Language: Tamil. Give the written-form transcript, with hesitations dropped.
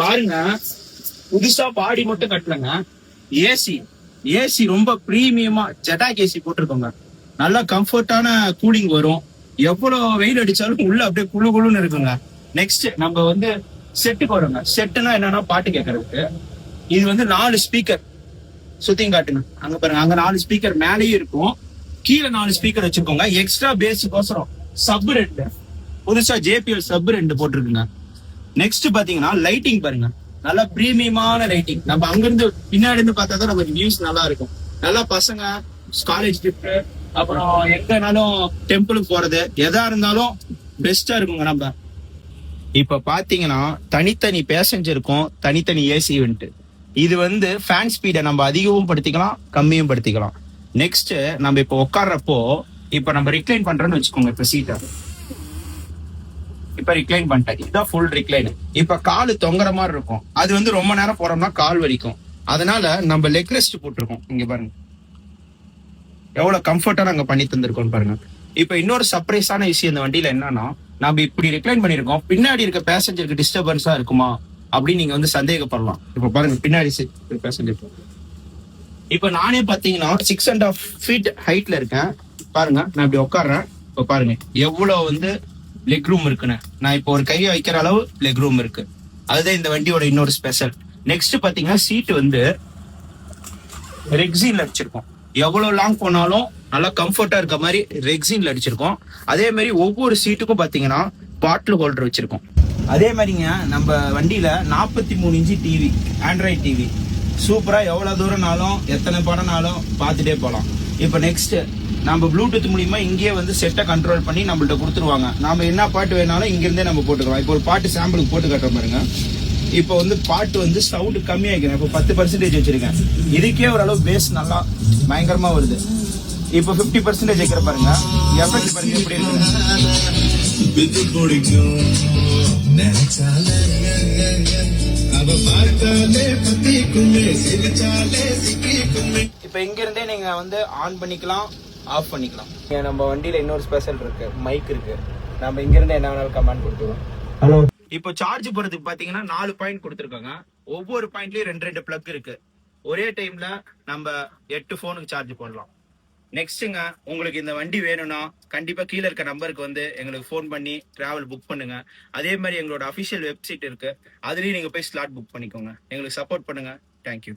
பாருங்க, புதுசா பாடி மட்டும் கட்டலங்க. ஏசி ஏசி ரொம்ப பிரீமியமா ஜெட்டாக் ஏசி போட்டிருக்கோங்க. நல்லா கம்ஃபர்டான கூலிங் வரும். எவ்வளவு வெயில் அடிச்சாலும் உள்ள அப்படியே குழு குழுன்னு இருக்குங்க. நெக்ஸ்ட் நம்ம வந்து செட்டுக்கு வரோங்க. செட்டுனா என்னன்னா பாட்டு கேட்கறதுக்கு. இது வந்து 4 ஸ்பீக்கர் சுத்தியும் காட்டுங்க. அங்க பாருங்க, அங்க 4 ஸ்பீக்கர் மேலேயும் இருக்கும், கீழே 4 ஸ்பீக்கர் வச்சிருக்கோங்க. எக்ஸ்ட்ரா பேஸுக்கோசரம் சப் 2 புதுசா JPL சப் 2 போட்டிருக்குங்க. நெக்ஸ்ட் பாத்தீங்கன்னா லைட்டிங் பாருங்க, நல்லா பிரீமியமான லைட்டிங். நம்ம அங்கிருந்து பின்னாடி இருந்து பார்த்தா தான் நமக்கு வியூஸ் நல்லா இருக்கும். நல்லா பசங்க காலேஜ் ட்ரிப், அப்புறம் எங்கனாலும் டெம்பிளுக்கு போறது, எதா இருந்தாலும் பெஸ்டா இருக்குங்க. நம்ம இப்ப பாத்தீங்கன்னா தனித்தனி பேசஞ்சருக்கும் தனித்தனி ஏசி வந்துட்டு. இது வந்து ஃபேன் ஸ்பீடை நம்ம அதிகமும் படுத்திக்கலாம், கம்மியும் படுத்திக்கலாம். நெக்ஸ்ட் நம்ம இப்ப உட்கார்றப்போ, இப்ப நம்ம ரிக்ளைன் பண்றோம்னு வச்சுக்கோங்க. இப்ப சீட்டை இப்ப ரிக்ளைன் பண்ணிட்டேன், இதுதான் ஃபுல் ரிக்ளைன். இப்ப காலு தொங்குற மாதிரி இருக்கும். அது வந்து ரொம்ப நேரம் போறோம்னா கால் வலிக்கும். அதனால நம்ம லெக் ரெஸ்ட் போட்டிருக்கோம். இங்க பாருங்க எவ்வளவு கம்ஃபர்ட்டா நாங்க பண்ணி தந்திருக்கோம் பாருங்க. இப்ப இன்னொரு சர்ப்ரைஸான விஷயம் இந்த வண்டியில என்னன்னா, நம்ம இப்படி ரிக்ளைன் பண்ணிருக்கோம், பின்னாடி இருக்க பேசஞ்சருக்கு டிஸ்டர்பன்ஸா இருக்குமா அப்படின்னு நீங்க வந்து சந்தேகப்படலாம். இப்ப பாருங்க, பின்னாடி பேசஞ்சர் இப்ப நானே பாத்தீங்கன்னா 6.5 feet ஹைட்ல இருக்கேன். பாருங்க, நான் இப்படி உட்காடுறேன். இப்ப பாருங்க எவ்வளவு வந்து லெக் ரூம் இருக்குன்னு. நான் இப்போ ஒரு கையை வைக்கிற அளவு லெக் ரூம் இருக்கு. அதுதான் இந்த வண்டியோட இன்னொரு ஸ்பெஷல். நெக்ஸ்ட் பாத்தீங்கன்னா சீட் வந்து ரெக்ஸின்ல அடிச்சிருக்கோம். எவ்வளவு லாங் போனாலும் நல்லா கம்ஃபர்ட்டா இருக்க மாதிரி ரெக்ஸின்ல அடிச்சிருக்கோம். அதே மாதிரி ஒவ்வொரு சீட்டுக்கும் பாத்தீங்கன்னா பாட்டில் ஹோல்டர் வச்சிருக்கோம். அதே மாதிரிங்க நம்ம வண்டியில 43 இன்ச்சு டிவி, ஆண்ட்ராய்ட் டிவி, சூப்பரா எவ்வளவு தூரம்னாலும் எத்தனை படம்னாலும் பார்த்துட்டே போகலாம். இப்ப நெக்ஸ்ட் நம்ம ப்ளூடூத் மூலியமா இங்கேயே வந்து செட்டை கண்ட்ரோல் பண்ணி நம்மள்ட்ட கொடுத்துருவாங்க. நாம என்ன பாட்டு வேணாலும் இங்க இருந்தே நம்ம போட்டுக்கலாம். இப்போ ஒரு பாட்டு சாம்பிளுக்கு போட்டு காட்டுற பாருங்க. இப்போ வந்து பாட்டு வந்து சவுண்ட் கம்மியா வைக்கிறேன். இப்போ 10% வச்சிருக்கேன். இதுக்கே ஓரளவு பேஸ் நல்லா பயங்கரமா வருது. இப்போ 50% வைக்கிற பாருங்க. எஃபெக்ட் பாருங்க எப்படி இருக்கு. இப்ப இங்க இருந்தே நீங்க வந்து ஆன் பண்ணிக்கலாம், ஆஃப் பண்ணிக்கலாம். நம்ம வண்டியில இன்னொரு ஸ்பெஷல் இருக்கு, மைக் இருக்கு. நம்ம இங்க இருந்து என்ன வேணாலும் கமெண்ட் கொடுத்துருவோம். ஹலோ. இப்போ சார்ஜ் போறதுக்கு பாத்தீங்கன்னா 4 பாயிண்ட் கொடுத்துருக்காங்க. ஒவ்வொரு பாயிண்ட்லயும் 2 பிளக் இருக்கு. ஒரே டைம்ல நம்ம 8 போனுக்கு சார்ஜ் போடலாம். நெக்ஸ்ட்டுங்க, உங்களுக்கு இந்த வண்டி வேணும்னா கண்டிப்பா கீழே இருக்க நம்பருக்கு வந்து எங்களுக்கு ஃபோன் பண்ணி டிராவல் புக் பண்ணுங்க. அதே மாதிரி எங்களோட அஃபிஷியல் வெப்சைட் இருக்கு, அதுலயும் நீங்க போய் ஸ்லாட் புக் பண்ணிக்கோங்க. எங்களுக்கு சப்போர்ட் பண்ணுங்க. தேங்க்யூ.